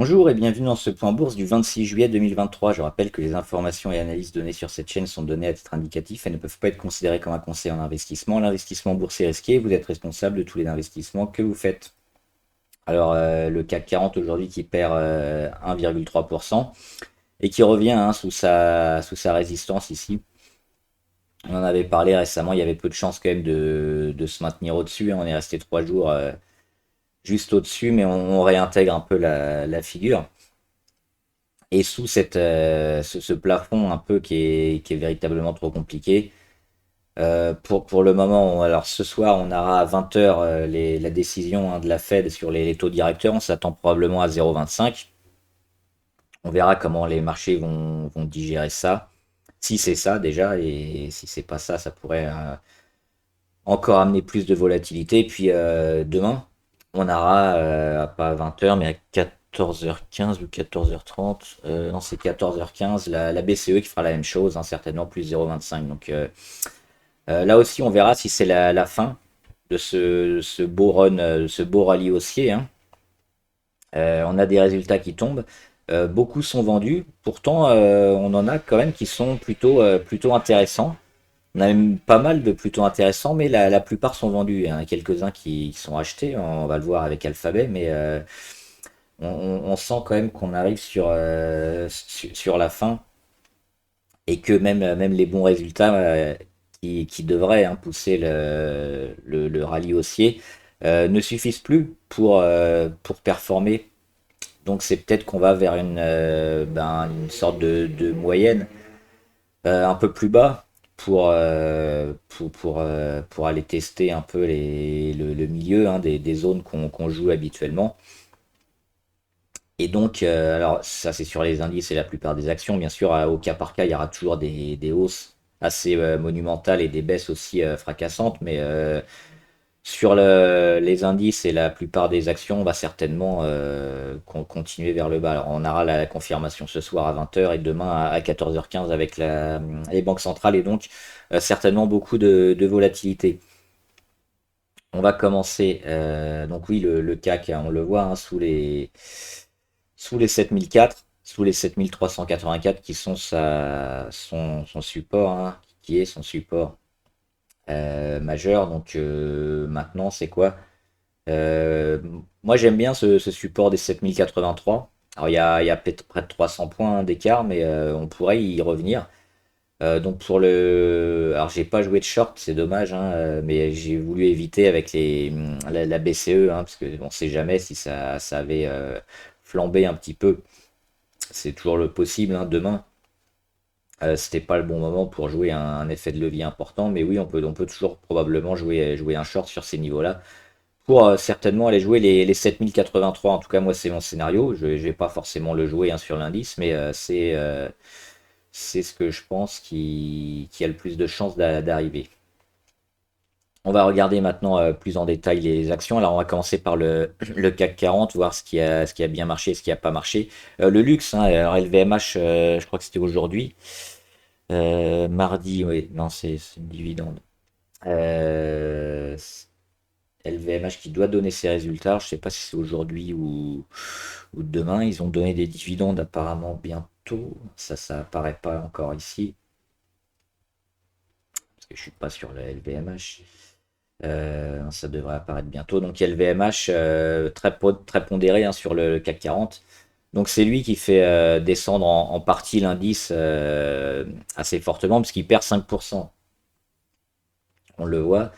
Bonjour et bienvenue dans ce point bourse du 26 juillet 2023. Je rappelle que les informations et analyses données sur cette chaîne sont données à titre indicatif et ne peuvent pas être considérées comme un conseil en investissement. L'investissement boursier est risqué, vous êtes responsable de tous les investissements que vous faites. Alors le CAC 40 aujourd'hui qui perd 1,3% et qui revient sous sa résistance ici. On en avait parlé récemment, il y avait peu de chances quand même de se maintenir au-dessus, hein. On est resté 3 jours juste au-dessus, mais on réintègre un peu la figure. Et sous ce plafond un peu qui est véritablement trop compliqué, pour le moment, alors ce soir, on aura à 20 h la décision, hein, de la Fed sur les taux directeurs. On s'attend probablement à 0,25. On verra comment les marchés vont digérer ça. Si c'est ça déjà, et si c'est pas ça, ça pourrait encore amener plus de volatilité. Et puis demain, on aura pas à 20 h mais à 14 h 15 ou 14 h 30. Non, c'est 14 h 15, la BCE qui fera la même chose, hein, certainement plus 0,25. Donc là aussi, on verra si c'est la fin de ce beau run, ce beau rallye haussier, hein. On a des résultats qui tombent. Beaucoup sont vendus. Pourtant, on en a quand même qui sont plutôt intéressants. On a même pas mal de plutôt intéressants, mais la plupart sont vendus. Il y en a quelques-uns qui sont achetés. On va le voir avec Alphabet, mais on sent quand même qu'on arrive sur la fin et que même les bons résultats qui devraient, hein, pousser le rallye haussier ne suffisent plus pour performer. Donc c'est peut-être qu'on va vers une sorte de moyenne un peu plus bas pour aller tester un peu le milieu, hein, des zones qu'on joue habituellement. Et donc, alors ça c'est sur les indices et la plupart des actions. Bien sûr, au cas par cas, il y aura toujours des hausses assez monumentales et des baisses aussi fracassantes. Mais sur les indices et la plupart des actions, on va certainement continuer vers le bas. Alors on aura la confirmation ce soir à 20 h et demain à 14 h 15 avec les banques centrales et donc certainement beaucoup de volatilité. On va commencer, donc oui, le CAC, hein, on le voit, hein, sous les 7004, sous les 7384 qui sont son support, hein, qui est son support majeur. Donc maintenant, c'est quoi? Euh, Moi, j'aime bien ce support des 7083. Alors, il y a peut-être près de 300 points d'écart, mais on pourrait y revenir. Donc alors j'ai pas joué de short, c'est dommage, hein, mais j'ai voulu éviter avec la BCE, hein, parce que on sait jamais si ça avait flambé un petit peu. C'est toujours le possible, hein, demain. C'était pas le bon moment pour jouer un effet de levier important, mais oui, on peut toujours probablement jouer un short sur ces niveaux-là pour certainement aller jouer les 7083. En tout cas, moi, c'est mon scénario. Je ne vais pas forcément le jouer, hein, sur l'indice, mais c'est ce que je pense qui a le plus de chances d'arriver. On va regarder maintenant plus en détail les actions. Alors, on va commencer par le CAC 40, voir ce qui a bien marché, ce qui n'a pas marché. Le luxe, hein, alors LVMH, je crois que c'était aujourd'hui. Mardi, oui, non, c'est une dividende. Euh, LVMH qui doit donner ses résultats. Je ne sais pas si c'est aujourd'hui ou demain. Ils ont donné des dividendes apparemment bientôt. Ça apparaît pas encore ici. Parce que je suis pas sur le LVMH. Ça devrait apparaître bientôt. Donc LVMH, très pondéré, hein, sur le CAC 40. Donc c'est lui qui fait descendre en partie l'indice assez fortement, parce qu'il perd 5%. On le voit.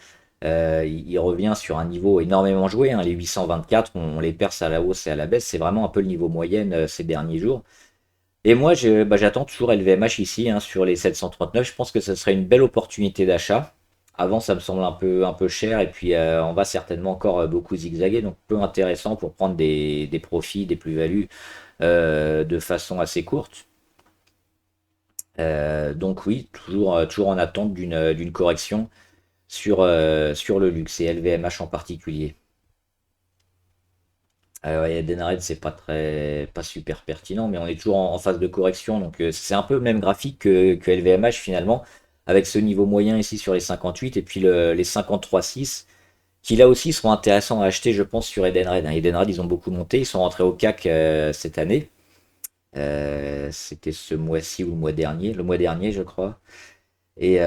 Il revient sur un niveau énormément joué, hein, les 824, on les perce à la hausse et à la baisse. C'est vraiment un peu le niveau moyenne ces derniers jours. Et moi, j'attends toujours LVMH ici, hein, sur les 739. Je pense que ce serait une belle opportunité d'achat. Avant, ça me semble un peu cher. Et puis, on va certainement encore beaucoup zigzaguer. Donc, peu intéressant pour prendre des profits, des plus-values de façon assez courte. Donc, oui, toujours en attente d'une correction sur le luxe et LVMH en particulier. Ouais, Denred, c'est pas super pertinent, mais on est toujours en phase de correction, donc c'est un peu le même graphique que LVMH finalement, avec ce niveau moyen ici sur les 58 et puis les 53,6 qui là aussi seront intéressants à acheter, je pense, sur Edenred, hein. Edenred, ils ont beaucoup monté, ils sont rentrés au CAC cette année. C'était ce mois-ci ou le mois dernier, je crois. Et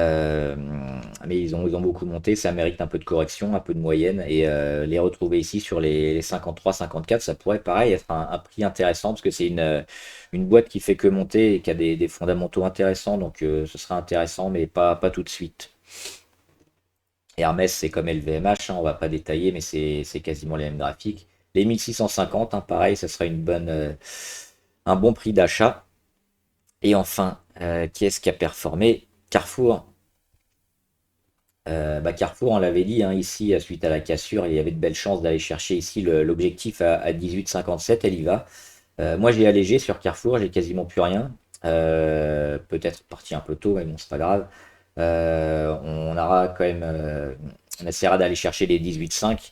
mais ils ont beaucoup monté, ça mérite un peu de correction, un peu de moyenne, et les retrouver ici sur les 53, 54, ça pourrait pareil être un prix intéressant parce que c'est une boîte qui fait que monter et qui a des fondamentaux intéressants, donc ce sera intéressant, mais pas tout de suite. Hermès, c'est comme LVMH, hein, on va pas détailler, mais c'est quasiment les mêmes graphiques. Les 1650, hein, pareil, ça sera un bon prix d'achat. Et enfin, qui est-ce qui a performé? Carrefour. Carrefour, on l'avait dit, hein, ici, suite à la cassure, il y avait de belles chances d'aller chercher ici l'objectif à 18,57, elle y va. Moi, j'ai allégé sur Carrefour, j'ai quasiment plus rien. Peut-être parti un peu tôt, mais bon, c'est pas grave. On aura quand même, on essaiera d'aller chercher les 18,5.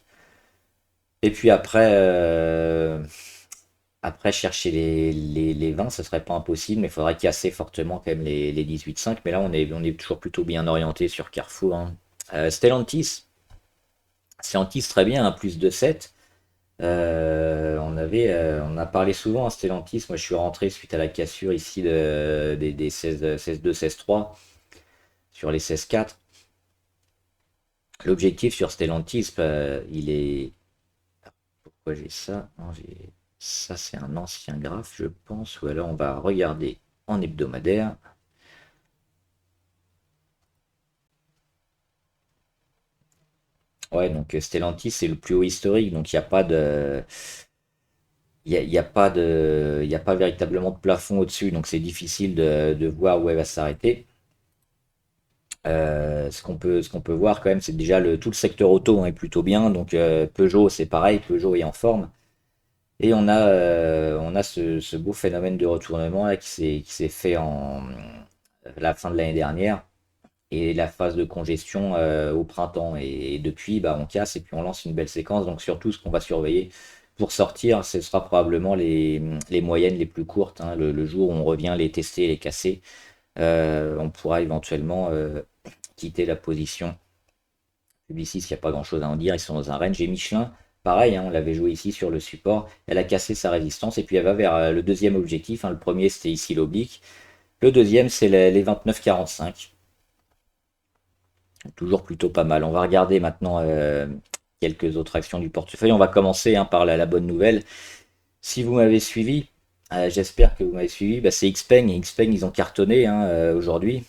Et puis après chercher les 20, ce serait pas impossible, mais il faudrait casser fortement quand même les 18,5. Mais là, on est toujours plutôt bien orienté sur Carrefour, hein. Stellantis très bien, hein, plus de 7. On a parlé souvent à Stellantis. Moi, je suis rentré suite à la cassure ici des 16-2, 16-3 sur les 16-4. L'objectif sur Stellantis, il est. Pourquoi j'ai ça? Non, ça, c'est un ancien graphe, je pense. Ou alors, on va regarder en hebdomadaire. Ouais, donc Stellantis, c'est le plus haut historique. Donc, il n'y a pas de. Il y a pas de, il y a pas véritablement de plafond au-dessus, donc c'est difficile de voir où elle va s'arrêter. Ce qu'on peut voir quand même, c'est déjà tout le secteur auto, hein, est plutôt bien. Donc Peugeot, c'est pareil, Peugeot est en forme. Et on a ce beau phénomène de retournement là, qui s'est fait en la fin de l'année dernière et la phase de congestion au printemps. Et depuis, bah, on casse et puis on lance une belle séquence. Donc surtout, ce qu'on va surveiller pour sortir, ce sera probablement les moyennes les plus courtes, hein. Le jour où on revient les tester, les casser, on pourra éventuellement quitter la position. Publicis, il n'y a pas grand chose à en dire, ils sont dans un range. Et Michelin, pareil, hein, on l'avait joué ici sur le support, elle a cassé sa résistance et puis elle va vers le deuxième objectif, hein. Le premier c'était ici l'oblique, le deuxième c'est les 29,45. Toujours plutôt pas mal. On va regarder maintenant quelques autres actions du portefeuille. On va commencer, hein, par la bonne nouvelle. Si vous m'avez suivi, j'espère que vous m'avez suivi, bah, c'est Xpeng. Et Xpeng, ils ont cartonné, hein, aujourd'hui.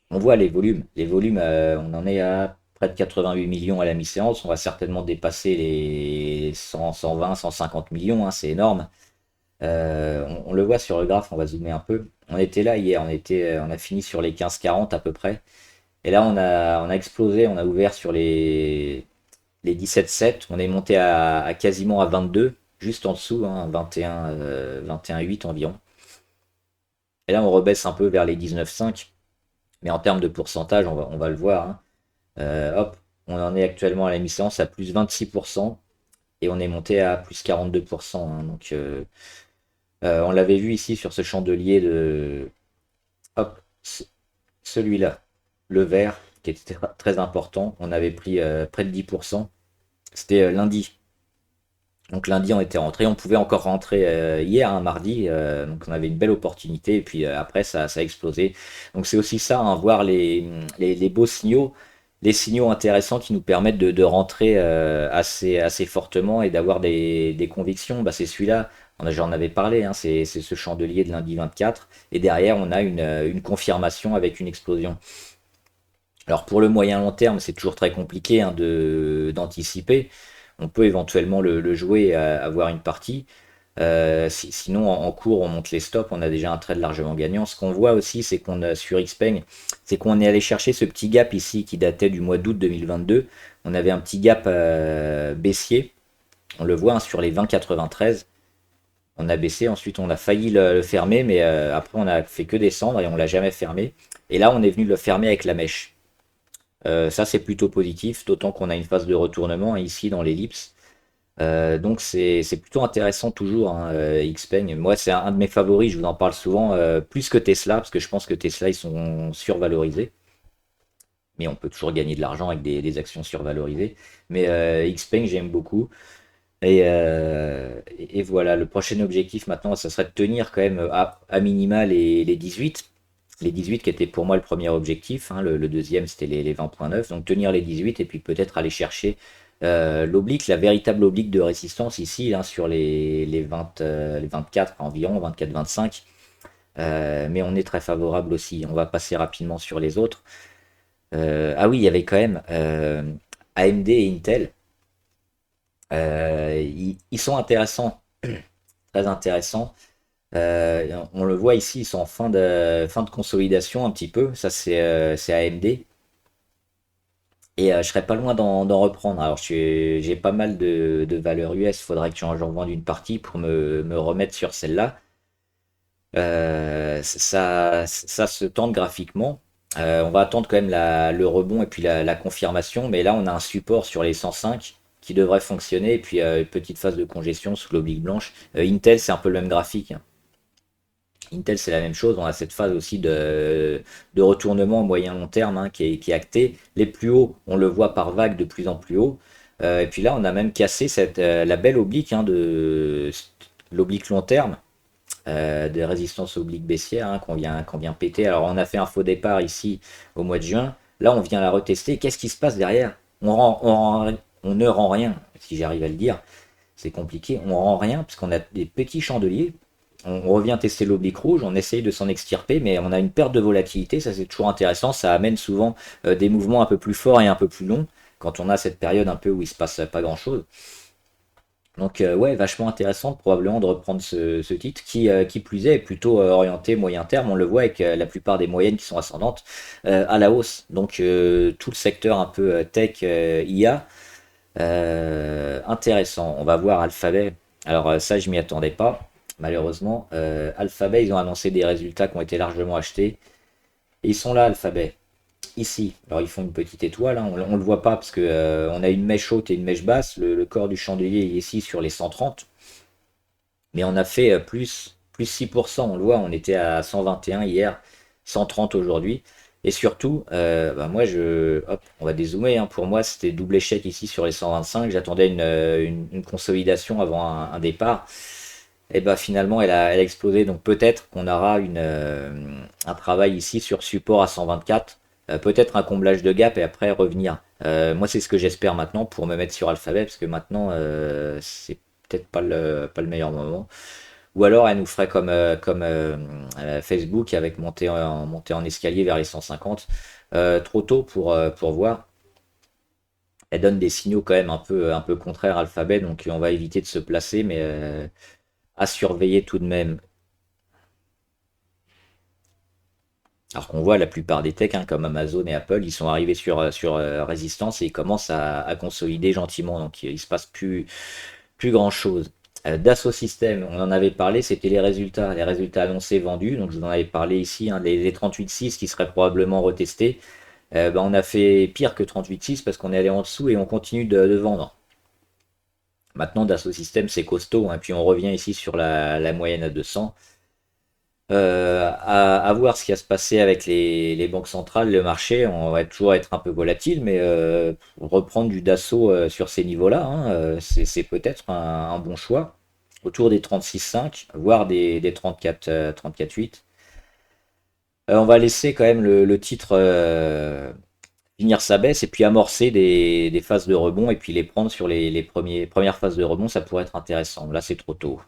On voit les volumes. Les volumes, on en est à près de 88 millions à la mi-séance. On va certainement dépasser les 100, 120, 150 millions, hein, c'est énorme. On le voit sur le graphe, on va zoomer un peu. On était là hier, on a fini sur les 15,40 à peu près. Et là, on a explosé, on a ouvert sur les 17,7. On est monté à quasiment à 22, juste en dessous, hein, 21,8 environ. Et là, on rebaisse un peu vers les 19,5. Mais en termes de pourcentage, on va le voir, hein. Hop, on en est actuellement à la mi-séance à plus 26% et on est monté à plus 42%, hein. Donc, on l'avait vu ici sur ce chandelier hop, celui-là, le vert, qui était très important. On avait pris près de 10%. C'était lundi. Donc lundi, on était rentré. On pouvait encore rentrer hier, un mardi. Donc on avait une belle opportunité. Et puis après, ça a explosé. Donc c'est aussi ça, hein, voir les beaux signaux, les signaux intéressants qui nous permettent de rentrer assez fortement et d'avoir des convictions. Bah, c'est celui-là. J'en avais parlé, hein, c'est ce chandelier de lundi 24. Et derrière, on a une confirmation avec une explosion. Alors pour le moyen long terme, c'est toujours très compliqué, hein, d'anticiper. On peut éventuellement le jouer, avoir une partie. Sinon, en cours, on monte les stops, on a déjà un trade largement gagnant. Ce qu'on voit aussi, c'est qu'on a sur Xpeng, c'est qu'on est allé chercher ce petit gap ici qui datait du mois d'août 2022. On avait un petit gap baissier. On le voit, hein, sur les 20,93. On a baissé, ensuite on a failli le fermer, mais après on a fait que descendre et on l'a jamais fermé. Et là, on est venu le fermer avec la mèche. Ça, c'est plutôt positif, d'autant qu'on a une phase de retournement ici dans l'ellipse. Donc c'est plutôt intéressant toujours, hein, Xpeng. Moi, c'est un de mes favoris, je vous en parle souvent, plus que Tesla, parce que je pense que Tesla, ils sont survalorisés. Mais on peut toujours gagner de l'argent avec des actions survalorisées. Mais Xpeng, j'aime beaucoup. Et voilà, le prochain objectif maintenant, ça serait de tenir quand même à minima les 18. Les 18 qui étaient pour moi le premier objectif, hein, le deuxième c'était les 20,9. Donc tenir les 18 et puis peut-être aller chercher l'oblique, la véritable oblique de résistance ici, hein, sur les 20, les 24 environ, 24-25. Mais on est très favorable aussi. On va passer rapidement sur les autres. Ah oui, il y avait quand même AMD et Intel. Ils sont intéressants, très intéressants. On le voit ici, ils sont en fin de consolidation un petit peu. Ça, c'est AMD. Et je serais pas loin d'en reprendre. Alors, j'ai pas mal de valeurs US. Il faudrait que j'en vende une partie pour me remettre sur celle-là. Ça se tente graphiquement. On va attendre quand même le rebond et puis la confirmation. Mais là, on a un support sur les 105 qui devrait fonctionner. Et puis, une petite phase de congestion sous l'oblique blanche. Intel, c'est un peu le même graphique, hein. Intel, c'est la même chose. On a cette phase aussi de retournement moyen-long terme, hein, qui est actée. Les plus hauts, on le voit par vague de plus en plus haut. Et puis là, on a même cassé la belle oblique, hein, de l'oblique long terme, des résistances obliques baissières, hein, qu'on vient péter. Alors, on a fait un faux départ ici au mois de juin. Là, on vient la retester. Qu'est-ce qui se passe derrière? On ne rend rien, si j'arrive à le dire. C'est compliqué. On rend rien parce qu'on a des petits chandeliers. On revient tester l'oblique rouge, on essaye de s'en extirper, mais on a une perte de volatilité, ça c'est toujours intéressant, ça amène souvent des mouvements un peu plus forts et un peu plus longs, quand on a cette période un peu où il se passe pas grand-chose. Donc ouais, vachement intéressant probablement de reprendre ce titre, qui plus est plutôt orienté moyen terme, on le voit avec la plupart des moyennes qui sont ascendantes à la hausse. Donc tout le secteur un peu tech, IA, intéressant. On va voir Alphabet, alors ça je m'y attendais pas. Malheureusement, Alphabet, ils ont annoncé des résultats qui ont été largement achetés. Et ils sont là, Alphabet. Ici. Alors, ils font une petite étoile, hein. On le voit pas parce que on a une mèche haute et une mèche basse. Le corps du chandelier est ici sur les 130. Mais on a fait plus 6%. On le voit, on était à 121 hier, 130 aujourd'hui. Et surtout, bah moi, hop, on va dézoomer, hein. Pour moi, c'était double échec ici sur les 125. J'attendais une consolidation avant un départ. Et bah finalement elle a explosé. Donc peut-être qu'on aura un travail ici sur support à 124, peut-être un comblage de gap et après revenir. Moi c'est ce que j'espère maintenant pour me mettre sur Alphabet parce que maintenant c'est peut-être pas le meilleur moment. Ou alors elle nous ferait comme Facebook avec montée en escalier vers les 150. Trop tôt pour voir. Elle donne des signaux quand même un peu contraires à Alphabet, donc on va éviter de se placer, mais à surveiller tout de même. Alors qu'on voit la plupart des techs, hein, comme Amazon et Apple, ils sont arrivés sur résistance et ils commencent à consolider gentiment. Donc il se passe plus grand chose. Dassault Systèmes, on en avait parlé, c'était les résultats annoncés vendus. Donc je vous en avais parlé ici, hein, les 38.6 qui seraient probablement retestés. Ben, on a fait pire que 38.6 parce qu'on est allé en dessous et on continue de vendre. Maintenant, Dassault Systèmes, c'est costaud, hein, puis on revient ici sur la moyenne à 200. À voir ce qui va se passer avec les banques centrales, le marché, on va toujours être un peu volatile, mais reprendre du Dassault sur ces niveaux-là, hein, c'est peut-être un bon choix. Autour des 36,5, voire des 34, 34,8. On va laisser quand même le titre finir sa baisse et puis amorcer des phases de rebond et puis les prendre sur les premières phases de rebond, ça pourrait être intéressant. Là, c'est trop tôt.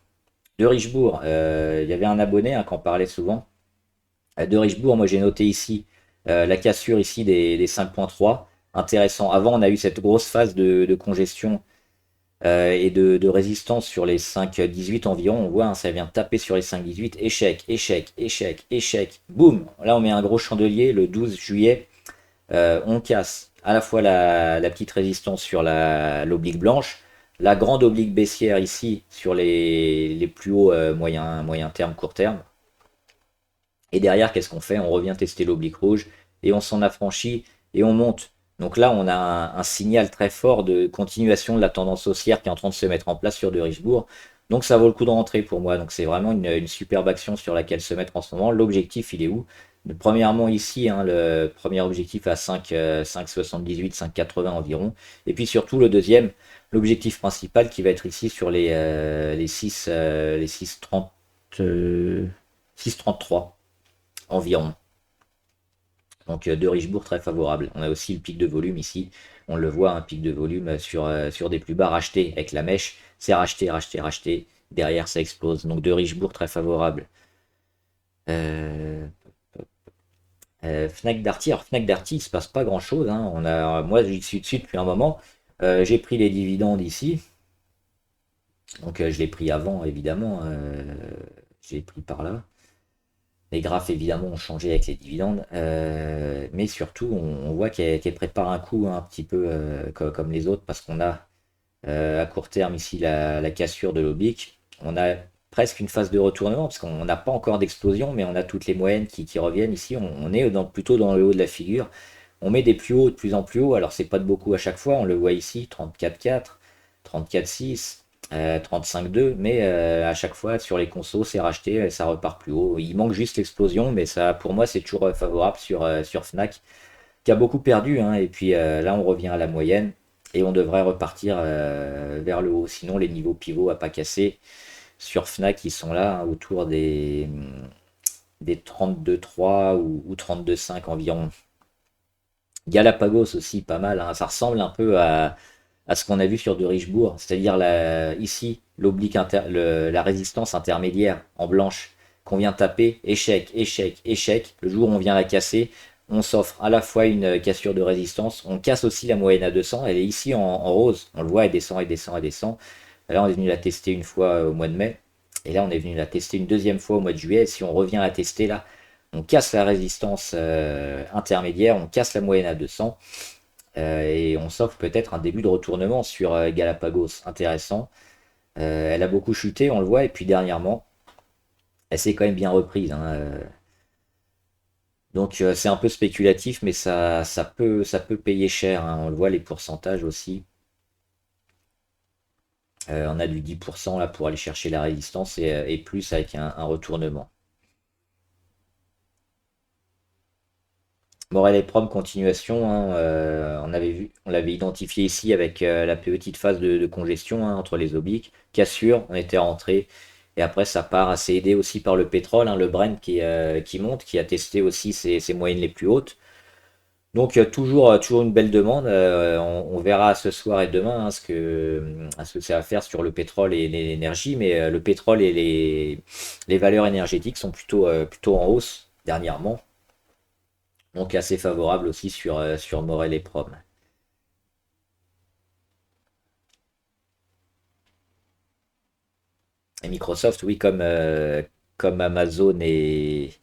De Richebourg, il y avait un abonné, hein, qui en parlait souvent. De Richebourg, moi j'ai noté ici la cassure ici des 5,3. Intéressant. Avant, on a eu cette grosse phase de congestion et de résistance sur les 5,18 environ. On voit, hein, ça vient taper sur les 5,18. Échec, échec, échec, échec. Boum. Là, on met un gros chandelier le 12 juillet. On casse à la fois la petite résistance sur l'oblique blanche, la grande oblique baissière ici sur les plus hauts moyen terme, court terme. Et derrière, qu'est-ce qu'on fait? On revient tester l'oblique rouge et on s'en affranchit et on monte. Donc là, on a un signal très fort de continuation de la tendance haussière qui est en train de se mettre en place sur de Richebourg. Donc ça vaut le coup de rentrer pour moi. Donc c'est vraiment une superbe action sur laquelle se mettre en ce moment. L'objectif, il est où? Premièrement ici, hein, le premier objectif à 5, 5,78, 5,80 environ. Et puis surtout le deuxième, l'objectif principal qui va être ici sur les 6, les 6,30, 6,33 environ. Donc de Richebourg très favorable. On a aussi le pic de volume ici. On le voit, un pic de volume sur des plus bas rachetés avec la mèche. C'est racheté, racheté, racheté. Derrière, ça explose. Donc de Richebourg très favorable. Euh, Fnac Darty. Alors Fnac Darty, il se passe pas grand-chose, hein. Moi, j'y suis dessus depuis un moment. J'ai pris les dividendes ici. Donc je l'ai pris avant, évidemment. Je l'ai pris par là. Les graphes, évidemment, ont changé avec les dividendes. Mais surtout, on voit qu'elle prépare un coup, hein, un petit peu comme les autres, parce qu'on a à court terme ici la cassure de l'oblique. On a presque une phase de retournement, parce qu'on n'a pas encore d'explosion, mais on a toutes les moyennes qui reviennent ici. On est plutôt dans le haut de la figure. On met des plus hauts de plus en plus haut, alors c'est pas de beaucoup à chaque fois, on le voit ici, 34,4, 34,6, 35,2, mais à chaque fois sur les consos c'est racheté, ça repart plus haut. Il manque juste l'explosion, mais ça pour moi c'est toujours favorable sur Fnac, qui a beaucoup perdu, hein, et puis là on revient à la moyenne, et on devrait repartir vers le haut. Sinon les niveaux pivots à pas casser sur Fnac ils sont là, hein, autour des 32,3 ou 32,5 environ. Galapagos aussi, pas mal, hein. Ça ressemble un peu à ce qu'on a vu sur de Richebourg, c'est-à-dire ici la résistance intermédiaire en blanche qu'on vient taper, échec, échec, échec. Le jour où on vient la casser, on s'offre à la fois une cassure de résistance, on casse aussi la moyenne à 200, elle est ici en rose, on le voit, elle descend, elle descend, elle descend. Là, on est venu la tester une fois au mois de mai, et là, on est venu la tester une deuxième fois au mois de juillet. Et si on revient la tester là, on casse la résistance intermédiaire, on casse la moyenne à 200, et on s'offre peut-être un début de retournement sur Galapagos intéressant. Elle a beaucoup chuté, on le voit, et puis dernièrement, elle s'est quand même bien reprise, hein. Donc c'est un peu spéculatif, mais ça peut payer cher, hein. On le voit, les pourcentages aussi. On a du 10% là pour aller chercher la résistance et plus avec un retournement. Morel et Prom, continuation, hein, on l'avait identifié ici avec la petite phase de congestion, hein, entre les obliques. Cassure, on était rentré. Et après, ça part assez aidé aussi par le pétrole, hein, le Brent qui monte, qui a testé aussi ses moyennes les plus hautes. Donc toujours une belle demande. On verra ce soir et demain, hein, ce que ça va faire sur le pétrole et l'énergie. Mais le pétrole et les valeurs énergétiques sont plutôt en hausse dernièrement. Donc assez favorable aussi sur Morel et Prom. Et Microsoft, oui, comme Amazon et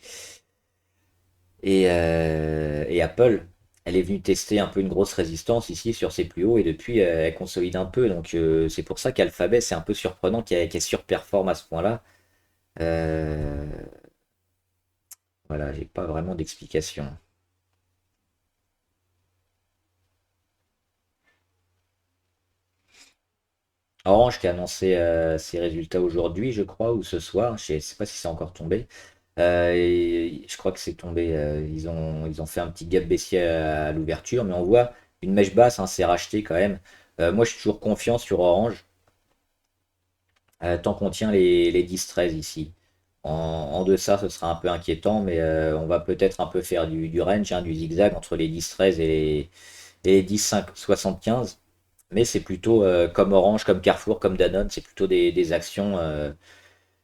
Apple, elle est venue tester un peu une grosse résistance ici sur ses plus hauts et depuis elle consolide un peu. Donc c'est pour ça qu'Alphabet, c'est un peu surprenant qu'elle surperforme à ce point-là. Euh, voilà, j'ai pas vraiment d'explication. Orange qui a annoncé ses résultats aujourd'hui, je crois, ou ce soir. Je ne sais pas si c'est encore tombé. Et je crois que c'est tombé. Ils ont fait un petit gap baissier à l'ouverture, mais on voit une mèche basse, hein, c'est racheté quand même. Moi, je suis toujours confiant sur Orange, tant qu'on tient les 10-13 ici. En deçà, ce sera un peu inquiétant, mais on va peut-être un peu faire du range, hein, du zigzag entre les 10-13 et les 10-5-75. Mais c'est plutôt comme Orange, comme Carrefour, comme Danone, c'est plutôt des actions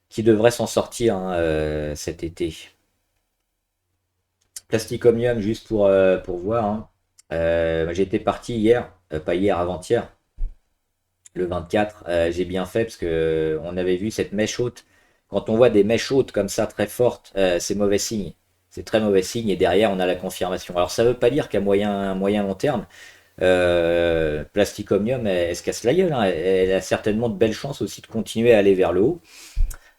qui devraient s'en sortir, hein, cet été. Plastic Omnium, juste pour voir, hein. J'étais parti hier, pas hier, avant-hier, le 24. J'ai bien fait parce que on avait vu cette mèche haute. Quand on voit des mèches hautes comme ça très fortes, c'est mauvais signe. C'est très mauvais signe et derrière on a la confirmation. Alors ça veut pas dire qu'à moyen long terme, Plastic Omnium elle se casse la gueule, hein. Elle a certainement de belles chances aussi de continuer à aller vers le haut.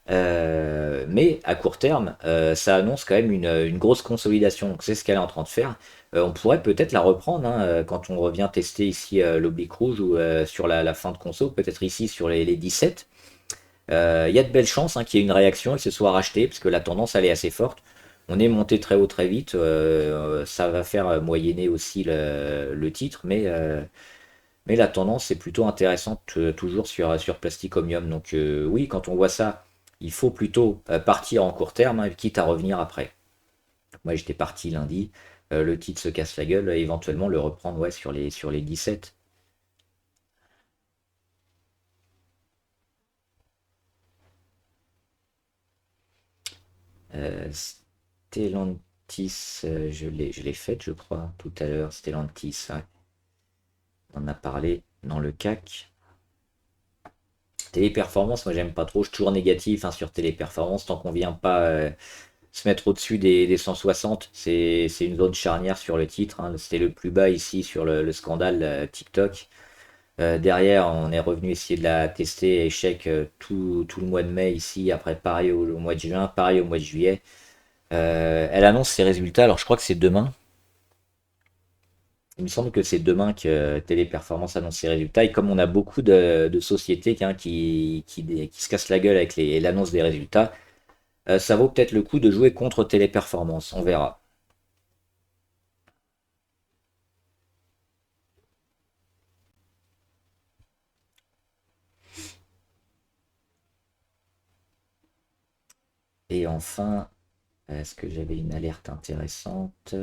Mais à court terme, ça annonce quand même une grosse consolidation. Donc c'est ce qu'elle est en train de faire. On pourrait peut-être la reprendre, hein, quand on revient tester ici l'oblique rouge ou sur la fin de conso, peut-être ici sur les 17. Il y a de belles chances, hein, qu'il y ait une réaction et que ce soit racheté, parce que la tendance elle est assez forte. On est monté très haut très vite. Ça va faire moyenner aussi le titre, mais la tendance est plutôt intéressante toujours sur Plastic Omnium. Donc oui, quand on voit ça, il faut plutôt partir en court terme, hein, quitte à revenir après. Moi j'étais parti lundi, le titre se casse la gueule, éventuellement le reprendre ouais, sur les 17. Stellantis, je l'ai faite je crois tout à l'heure. Stellantis, ouais, on en a parlé dans le CAC. Téléperformance, moi j'aime pas trop, je suis toujours négatif hein, sur téléperformance tant qu'on vient pas se mettre au-dessus des 160. C'est une zone charnière sur le titre, hein. C'était le plus bas ici sur le scandale TikTok. Derrière, on est revenu essayer de la tester, échec tout le mois de mai ici, après pareil au mois de juin, pareil au mois de juillet. Elle annonce ses résultats, alors je crois que c'est demain. Il me semble que c'est demain que Téléperformance annonce ses résultats. Et comme on a beaucoup de sociétés hein, qui se cassent la gueule avec l'annonce des résultats, ça vaut peut-être le coup de jouer contre Téléperformance. On verra. Et enfin, est-ce que j'avais une alerte intéressante?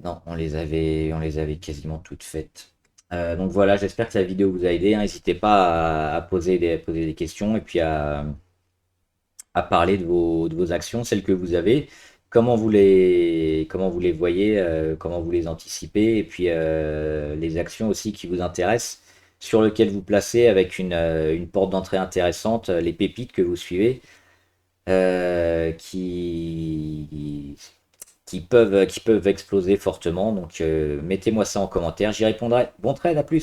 Non, on les avait quasiment toutes faites. Donc voilà, j'espère que la vidéo vous a aidé, hein. N'hésitez pas à poser des questions et puis à parler de vos actions, celles que vous avez, comment vous les voyez, comment vous les anticipez, et puis les actions aussi qui vous intéressent, sur lesquelles vous placez avec une porte d'entrée intéressante, les pépites que vous suivez, qui peuvent exploser fortement. Donc mettez-moi ça en commentaire, j'y répondrai. Bon trade, à plus!